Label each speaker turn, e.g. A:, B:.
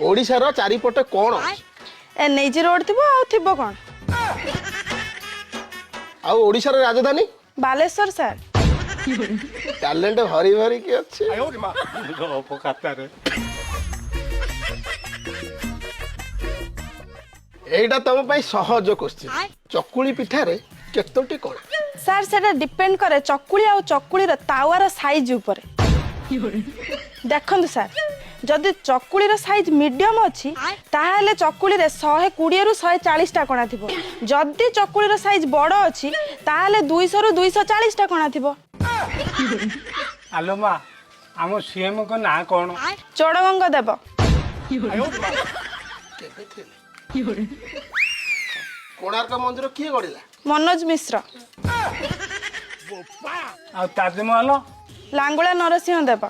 A: ओडिशार चारिपटे कौन
B: NAG road थी आउ कौन
A: आ ओडिशार राजधानी
B: बालेश्वर सर
A: टैलेंट भरी भरी की अच्छे एटा तुम पाई सहज क्वेश्चन चकुली पिठारे केतोटी कोणा
B: सर सेटा डिपेंड करे चकुली आ चकुलीर तावार साइज ऊपर देखंतु सर जदि चकुलीर साइज मीडियम अच्छी ताहले चकुलीर 120 रु 140 टा कोणा थिबो जदि चकुलीर साइज बड़ अच्छी ताहले 200 रु 240 टा कोणा थिबो
C: आलो मा आम सीएम को ना कौन
B: चोड़गंग देव
A: कोणार्क मंदिर किए गढ़िला
B: मनोज मिश्र
C: आ ताजमहल
B: लांगुला नरसिंह देव